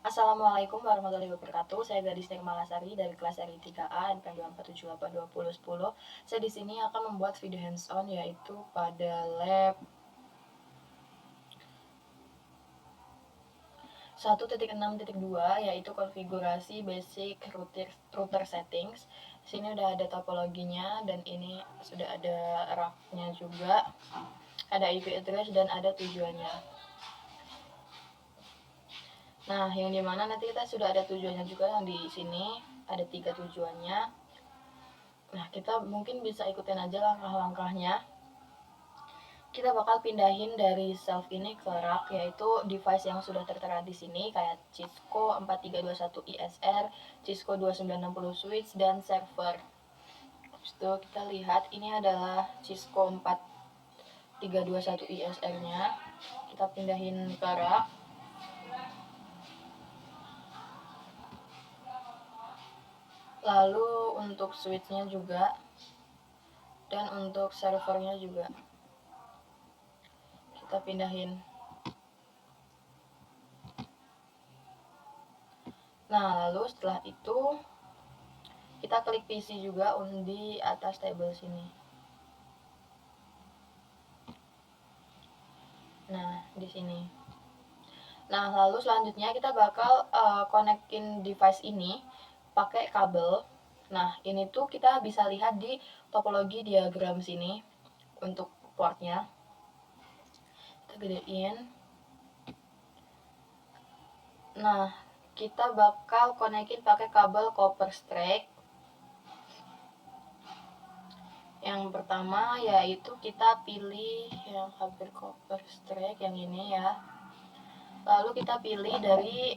Assalamualaikum warahmatullahi wabarakatuh. Saya Gadis Nirmalasari dari kelas RI 3A NPM 247822010. Saya di sini akan membuat video hands-on yaitu pada lab 1.6.2 yaitu konfigurasi basic router settings. Di sini udah ada topologinya dan ini sudah ada racknya juga, ada IP address dan ada tujuannya. Nah, yang dimana nanti kita sudah ada tujuannya juga, yang di sini ada 3 tujuannya. Nah, kita mungkin bisa ikutin aja langkah-langkahnya. Kita bakal pindahin dari self ini ke rack, yaitu device yang sudah tertera di sini kayak Cisco 4321 ISR, Cisco 2960 switch, dan server. Habis itu kita lihat ini adalah Cisco 4321 ISR-nya. Kita pindahin ke rack. Lalu untuk switch-nya juga dan untuk servernya juga kita pindahin. Nah, lalu setelah itu kita klik PC juga di atas table sini. Nah, di sini. Nah, lalu selanjutnya kita bakal konekin device ini pakai kabel. Nah, ini tuh kita bisa lihat di topologi diagram sini untuk portnya. Kita gedein. Nah, kita bakal konekin pakai kabel copper strike. Yang pertama yaitu kita pilih yang kabel copper strike yang ini ya. Lalu kita pilih dari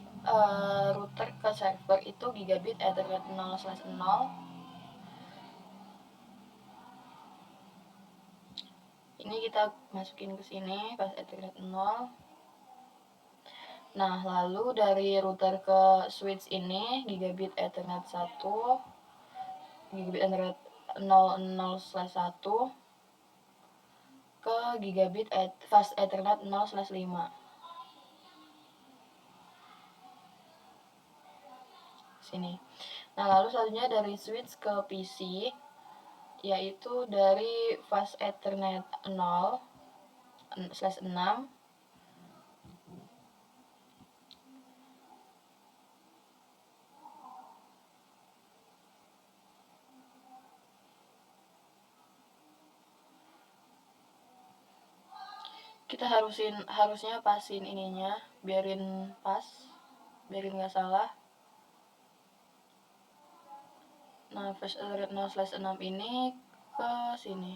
router ke server itu gigabit Ethernet 0/0. Ini kita masukin ke sini pas Ethernet 0. Nah, lalu dari router ke switch ini gigabit Ethernet 1, gigabit Ethernet 0/0/1 ke gigabit fast Ethernet 0/5. Sini. Nah, lalu selanjutnya dari switch ke PC yaitu dari fast Ethernet 0/6 kita harusnya pasin ininya, biarin pas, biarin nggak salah. Nah, fast Ethernet 0/6 ini ke sini.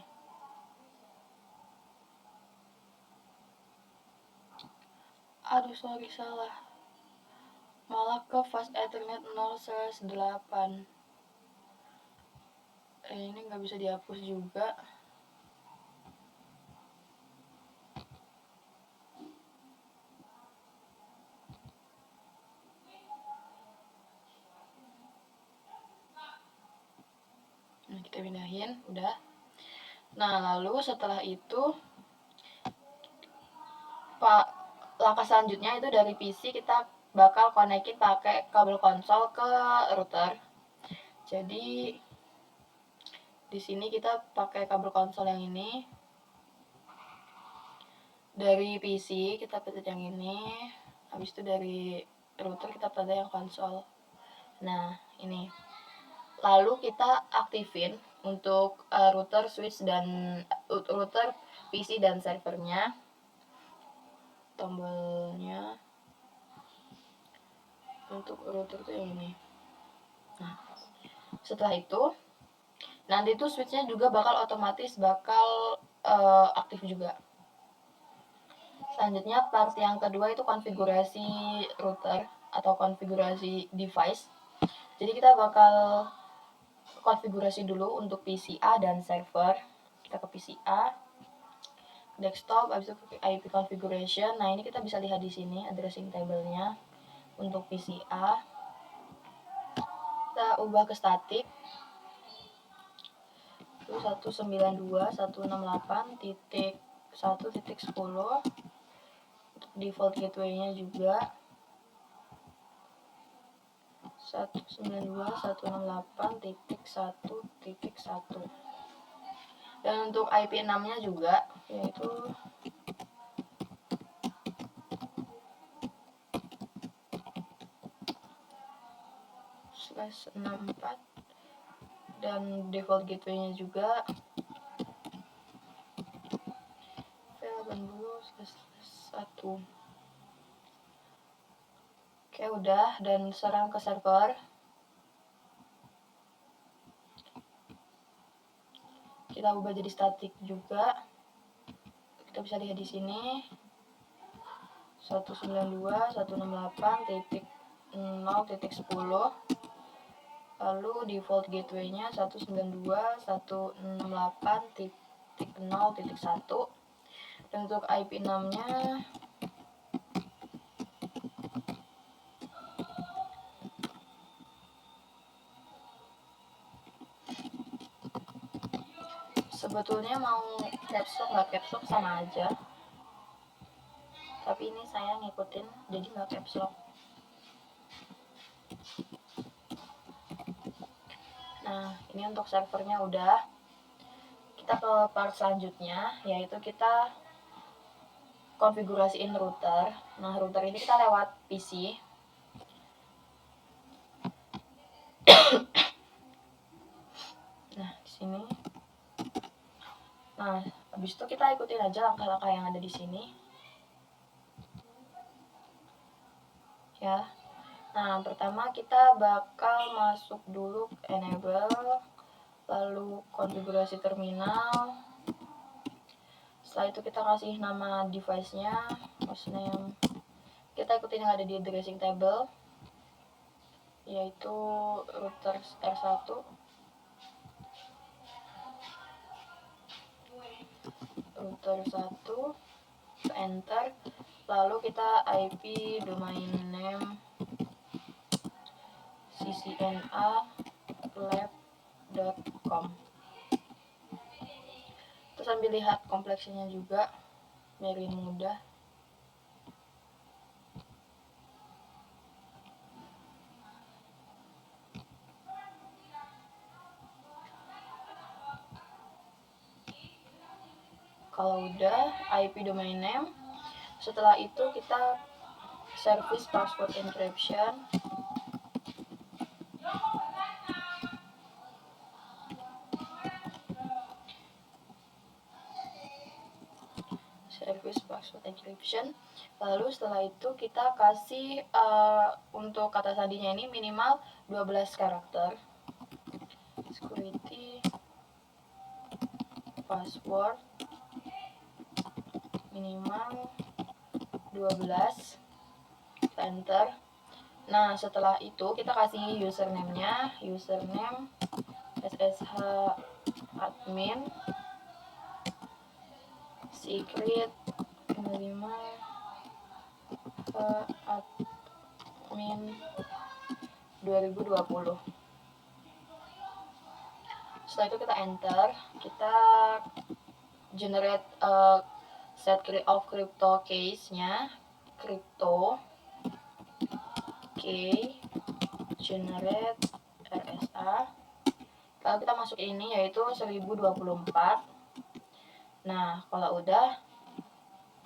Aduh, sorry, salah. Malah ke fast Ethernet 0/8. Ini nggak bisa dihapus juga. Nah, kita pindahin, udah. Nah, lalu setelah itu langkah selanjutnya itu dari PC kita bakal konekin pakai kabel konsol ke router. Jadi di sini kita pakai kabel konsol yang ini. Dari PC kita pencet yang ini. Habis itu dari router kita pencet yang konsol. Nah, ini. Lalu kita aktifin untuk router, switch, dan router, PC, dan servernya. Tombolnya untuk router tuh yang ini. Nah, setelah itu nanti tuh switchnya juga bakal otomatis aktif juga. Selanjutnya part yang kedua itu konfigurasi router atau konfigurasi device. Jadi kita bakal konfigurasi dulu untuk PCA dan server. Kita ke PCA, desktop, habis itu IP configuration. Nah, ini kita bisa lihat di sini addressing table-nya untuk PCA. Kita ubah ke static. Itu 192.168.1.10. Default gateway-nya juga 192.168.1.1. Dan untuk IP 6 nya juga yaitu /64, dan default gateway nya juga v80/1. Oke, udah, dan serang ke server. Kita ubah jadi static juga. Kita bisa lihat di sini 192.168.0.10. Lalu default gateway-nya 192.168.0.1. Dan untuk IP 6-nya sebetulnya mau caps lock nggak caps lock sama aja, tapi ini saya ngikutin jadi nggak caps lock. Nah, ini untuk servernya udah. Kita ke part selanjutnya, yaitu kita konfigurasiin router. Nah, router ini kita lewat PC. Nah, di sini. Nah, habis itu kita ikutin aja langkah-langkah yang ada di sini. Ya. Nah, pertama kita bakal masuk dulu ke enable, lalu konfigurasi terminal. Setelah itu kita kasih nama device-nya, hostname. Kita ikutin yang ada di addressing table, yaitu router R1. Router 1, enter, lalu kita IP domain name ccna.lab.com. Terus sambil lihat kompleksinya juga biar ini mudah. Kalau udah IP domain name, setelah itu kita service password encryption. Service password encryption. Lalu setelah itu kita kasih untuk kata sandinya ini minimal 12 karakter. Security password minimal 12, enter. Nah, setelah itu kita kasih username-nya, username ssh admin, secret minimal admin 2020. Setelah itu kita enter, kita generate set of crypto case-nya, crypto key generate RSA. Lalu kita masuk ini yaitu 1024. Nah, kalau udah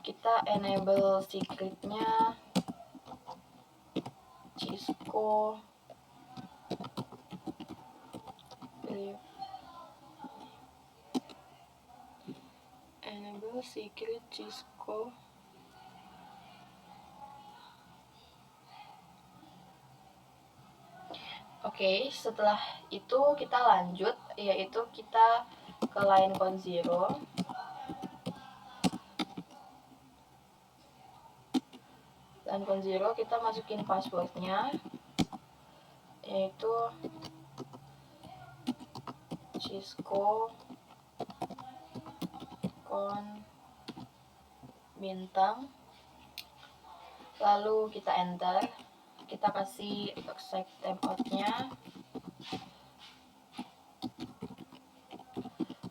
kita enable secretnya Cisco enable secret Cisco. Oke, setelah itu kita lanjut, yaitu kita ke line count 0. Line count 0 kita masukin passwordnya, yaitu Cisco con bintang. Lalu kita enter. Kita kasih accept timeout-nya,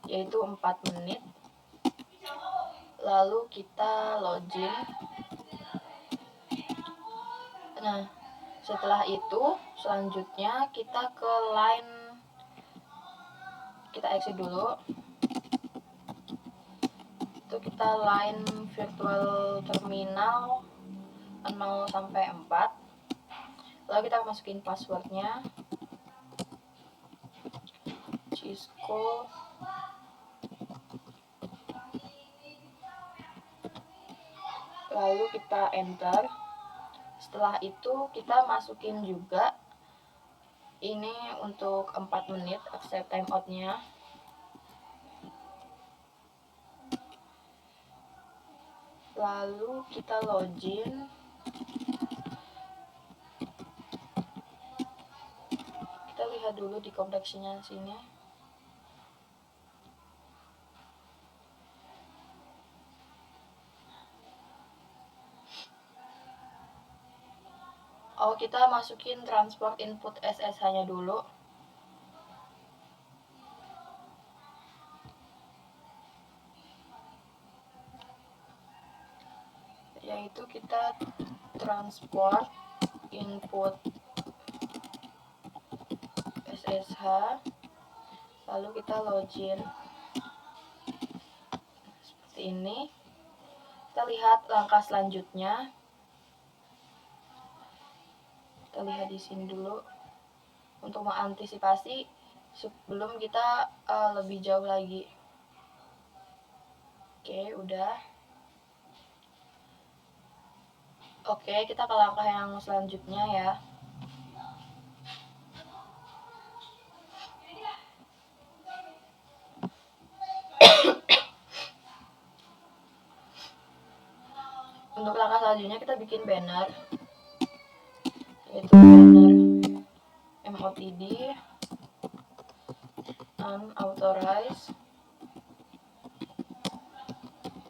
yaitu 4 menit. Lalu kita login. Nah, Setelah itu selanjutnya kita ke line, kita exit dulu, itu kita line virtual terminal 0 sampai 4, lalu kita masukin passwordnya Cisco, lalu kita enter. Setelah itu kita masukin juga ini untuk 4 menit accept timeoutnya. Lalu kita login. Kita lihat dulu di kompleksinya sini. Oh, kita masukin transport input SSH-nya dulu. Yaitu kita transport input SSH, lalu kita login. Seperti ini. Kita lihat langkah selanjutnya. Kita lihat di sini dulu untuk mengantisipasi sebelum kita lebih jauh lagi. Oke, udah. Oke, kita ke langkah yang selanjutnya ya. Untuk langkah selanjutnya kita bikin banner, yaitu banner MOTD unauthorized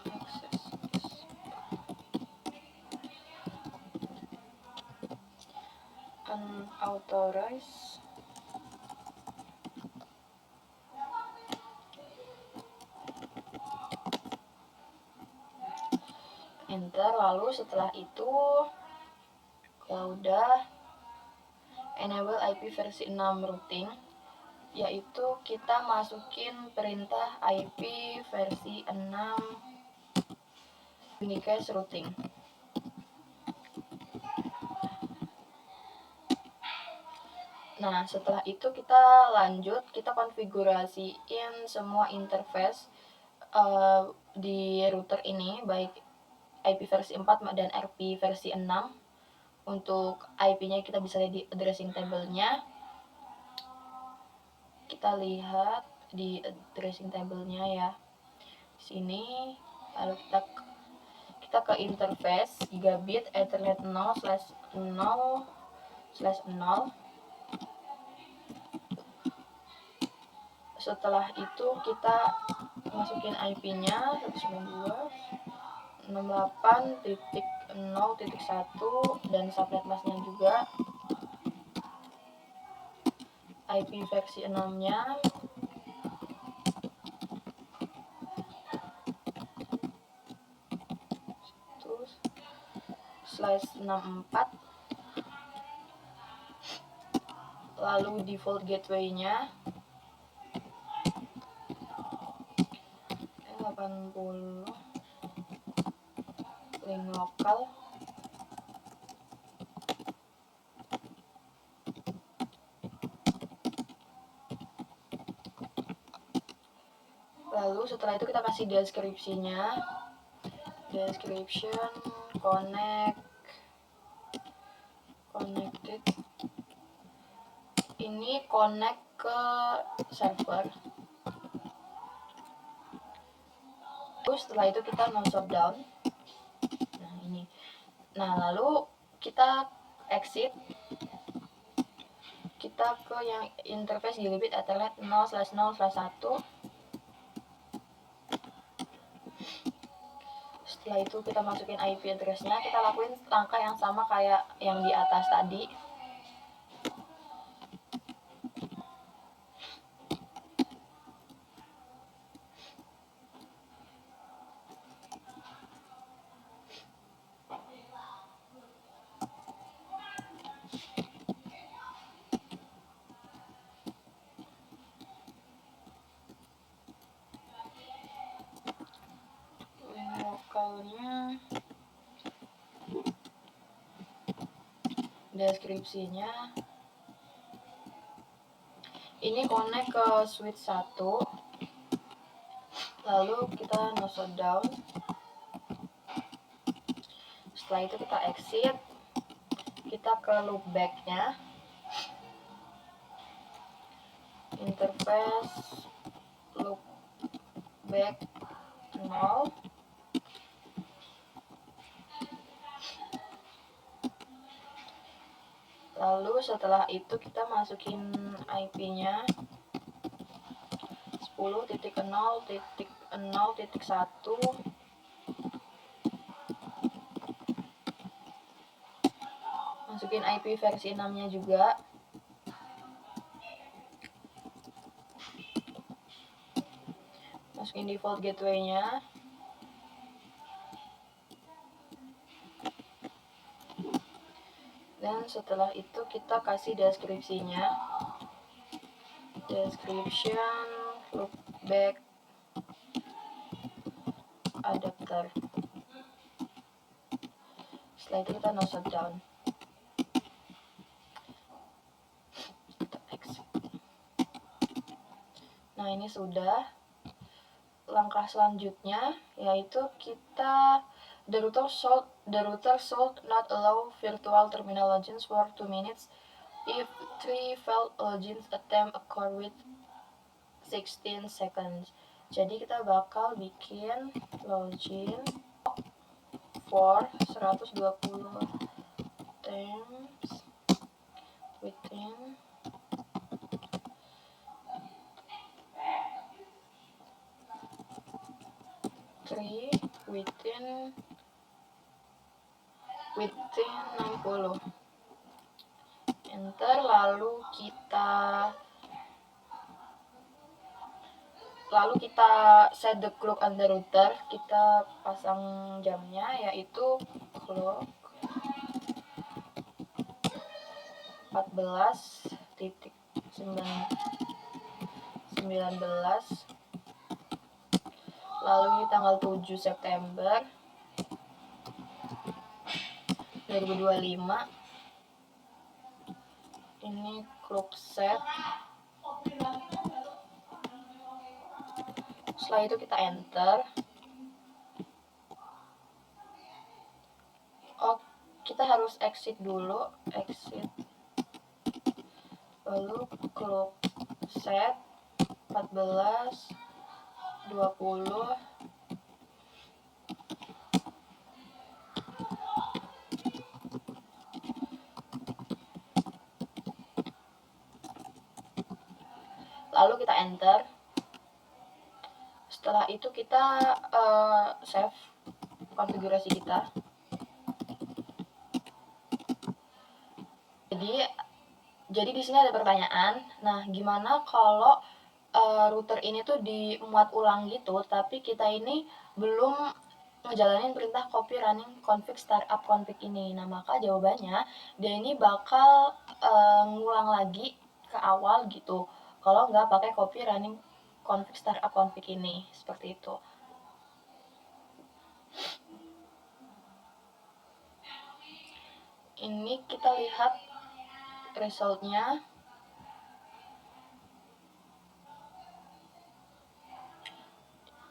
access unauthorized. Enter. Lalu setelah itu kalau udah enable IP versi 6 routing, yaitu kita masukin perintah IP versi 6 unicast routing. Nah, setelah itu kita lanjut, kita konfigurasiin semua interface di router ini, baik IP versi 4 dan RP versi 6. Untuk IP-nya kita bisa lihat di addressing table-nya. Kita lihat di addressing table-nya ya. Sini, lalu kita ke interface gigabit ethernet 0/0/0. Setelah itu kita masukin IP-nya 192.168.0.1 dan subnet masknya juga. IP versi 6-nya. Terus /64. Lalu default gateway-nya 80, link lokal. Lalu setelah itu kita kasih deskripsinya. Description connected. Ini connect ke server. Terus setelah itu kita no shutdown. Nah, ini. Nah, lalu kita exit. Kita ke yang interface gigabit ethernet 0/0/1. Setelah itu kita masukin IP address-nya, kita lakuin langkah yang sama kayak yang di atas tadi. deskripsinya. Ini connect ke switch 1, lalu kita no shutdown. Setelah itu kita exit, kita ke loopback-nya, interface loopback 0. Lalu setelah itu kita masukin IP-nya 10.0.0.1. Masukin IP versi 6-nya juga. Masukin default gateway-nya. Dan setelah itu kita kasih deskripsinya. Description loopback adapter. Setelah itu kita no shutdown. Kita exit. Nah, ini sudah. Langkah selanjutnya yaitu kita the router should not allow virtual terminal logins for 2 minutes if 3 failed logins attempt occur with 16 seconds. Jadi kita bakal bikin login for 120 times within 3 within 60. Enter, lalu kita set the clock on the router. Kita pasang jamnya yaitu clock 14.19, lalu di tanggal 7 September 2025. Ini clock set. Setelah itu kita enter. Oh, kita harus exit dulu, exit. Lalu clock set 14.20. Lalu kita enter. Setelah itu kita save konfigurasi kita. Jadi di sini ada pertanyaan. Nah, gimana kalau router ini tuh dimuat ulang gitu, tapi kita ini belum ngejalanin perintah copy running config startup config ini. Nah, maka jawabannya dia ini bakal ngulang lagi ke awal gitu. Kalau nggak pakai copy running config startup config ini, seperti itu. Ini kita lihat resultnya.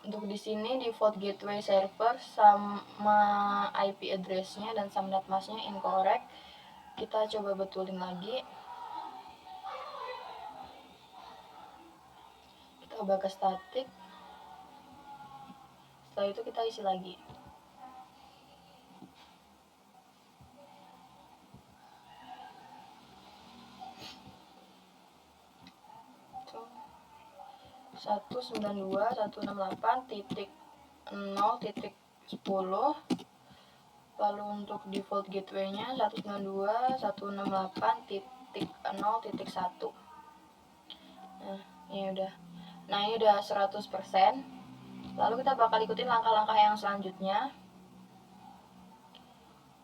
Untuk di sini default gateway server sama IP address-nya dan subnet mask-nya incorrect. Kita coba betulin lagi. Kita ubah ke static. Setelah itu kita isi lagi. Tuh. 192.168.0.10. Lalu untuk default gateway-nya 192.168.0.1. Nah, ini udah 100%. Lalu kita bakal ikutin langkah-langkah yang selanjutnya.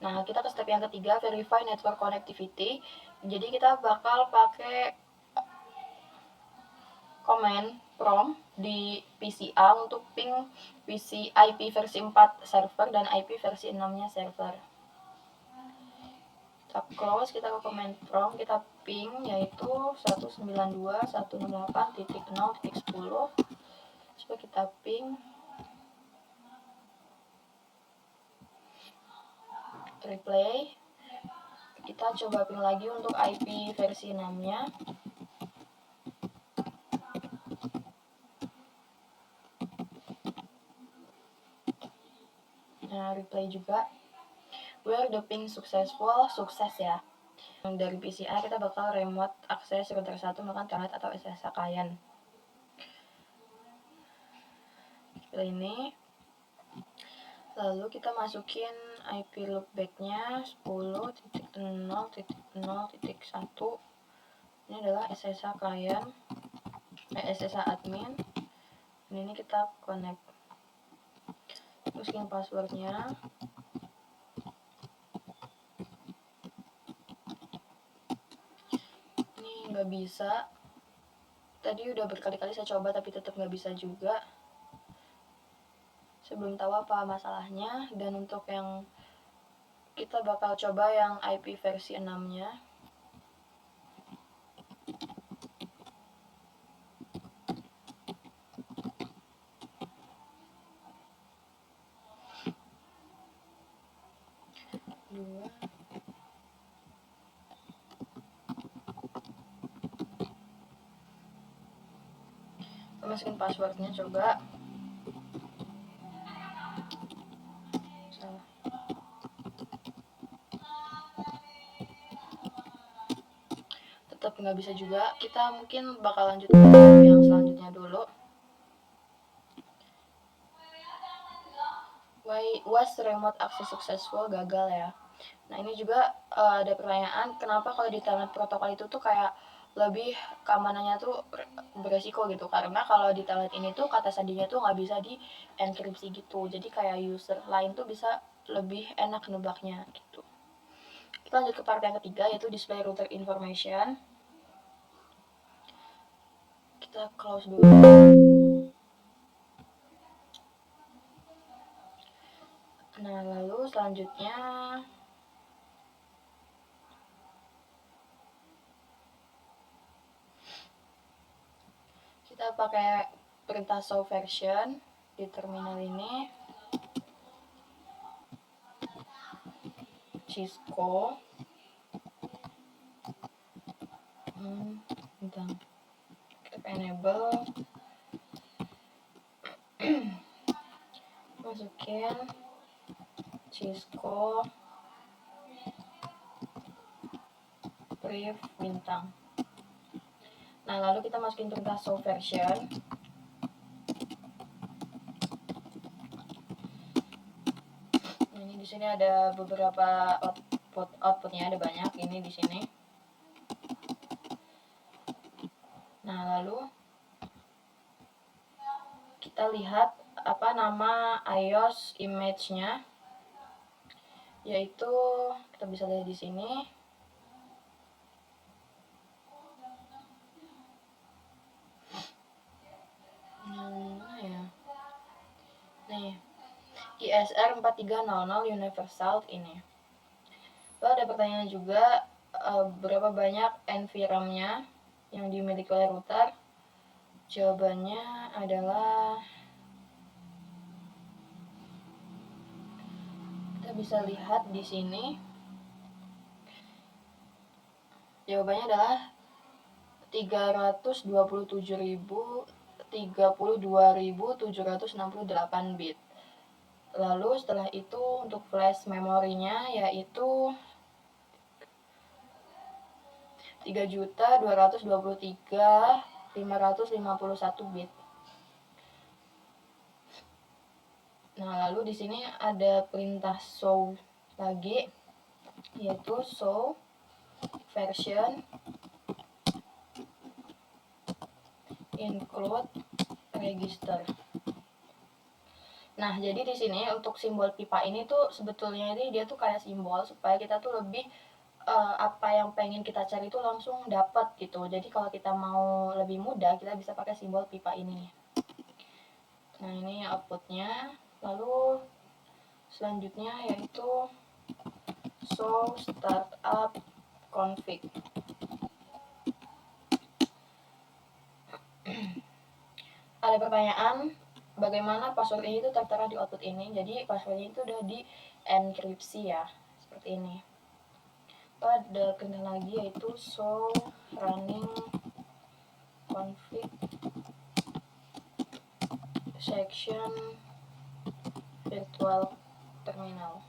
Nah, kita ke step yang ketiga, verify network connectivity. Jadi kita bakal pakai command prompt di PCA untuk ping PC IP versi 4 server dan IP versi 6-nya server. kita close, kita ke command prompt, kita ping yaitu 192.168.0.10. coba kita ping, replay, kita coba ping lagi untuk IP versi 6 nya. Nah, replay juga, where the ping successful, sukses ya. Dari PCI kita bakal remote akses router 1 melakukan telnet atau SSH client. Ini lalu kita masukin IP loopback-nya 10.0.0.1. Ini adalah SSH client, SSH admin. Ini kita connect. Masukin passwordnya. Ini nggak bisa. Tadi udah berkali-kali saya coba tapi tetap nggak bisa juga. Saya belum tahu apa masalahnya. Dan untuk yang kita bakal coba yang IP versi 6 nya. Masukin passwordnya coba. Salah. Tetap nggak bisa juga. Kita mungkin bakal lanjut ke yang selanjutnya dulu. Why was remote access successful? Gagal ya. Nah, ini juga ada pertanyaan, kenapa kalau di telnet protokol itu tuh kayak lebih keamanannya tuh beresiko gitu. Karena kalau di telnet ini tuh kata sandinya tuh nggak bisa di enkripsi gitu. Jadi kayak user lain tuh bisa lebih enak nebaknya gitu. Kita lanjut ke part yang ketiga, yaitu display router information. Kita close dulu. Nah, lalu selanjutnya kita pakai perintah show version di terminal ini. Cisco. Bentar. Kita enable. Masukin Cisco brief bintang. Nah, lalu kita masukin perintah show version. Nah, ini di sini ada beberapa outputnya, ada banyak ini di sini. Nah, lalu kita lihat apa nama iOS image-nya, yaitu kita bisa lihat di sini. Nih, ISR 4300 Universal ini. Lalu ada pertanyaan juga, berapa banyak NVRAM-nya yang dimiliki oleh router? Jawabannya adalah, kita bisa lihat di sini. Jawabannya adalah 327.032.768 bit. Lalu setelah itu untuk flash memorinya yaitu 3.223.551 bit. Nah, lalu di sini ada perintah show lagi, yaitu show version include register. Nah, jadi di sini untuk simbol pipa ini tuh sebetulnya ini dia tuh kayak simbol supaya kita tuh lebih apa yang pengen kita cari itu langsung dapat gitu. Jadi kalau kita mau lebih mudah, kita bisa pakai simbol pipa ini. Nah, ini outputnya. Lalu selanjutnya yaitu show startup config. Ada pertanyaan, bagaimana password ini itu tertera di output ini? Jadi passwordnya itu udah di enkripsi ya, seperti ini. Ada perintah lagi yaitu show running config section virtual terminal.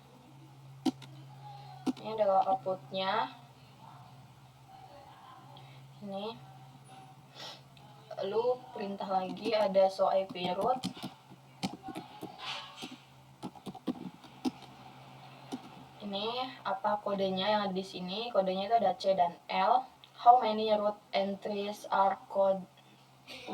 Ini adalah outputnya. Ini. Lalu perintah lagi ada show IP root. Ini apa kodenya yang ada di sini? Kodenya itu ada C dan L. How many root entries are code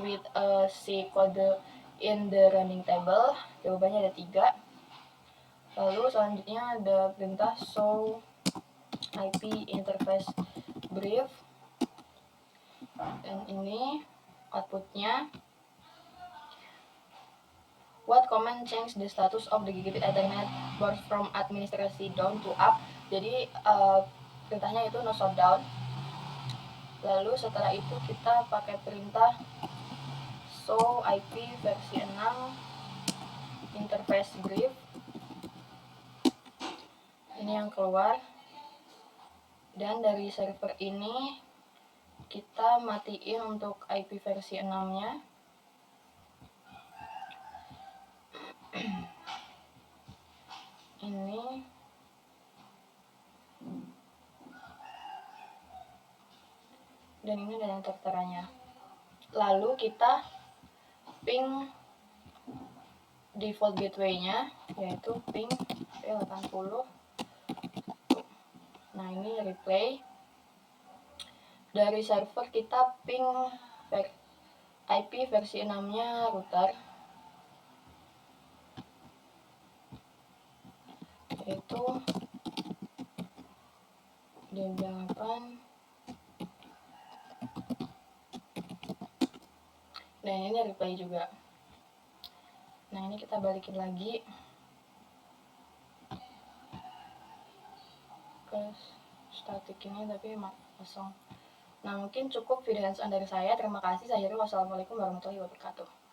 with a C code in the running table? Jawabannya ada 3. Lalu selanjutnya ada perintah show IP interface brief. Dan ini outputnya. What command change the status of the gigabit Ethernet port from administrasi down to up? Jadi perintahnya itu no shutdown. Lalu setelah itu kita pakai perintah show IP versi 6 interface brief. Ini yang keluar. Dan dari server ini kita matiin untuk IP versi 6-nya. Ini dan ini adalah yang terteranya. Lalu kita ping default gateway-nya yaitu ping 80. Nah, ini replay. Dari server kita ping IP versi 6-nya router yaitu DB8. Dan ini replay juga. Nah, ini kita balikin lagi ke static ini tapi kosong. Nah, mungkin cukup video hands-on dari saya. Terima kasih. Saya Wassalamualaikum warahmatullahi wabarakatuh.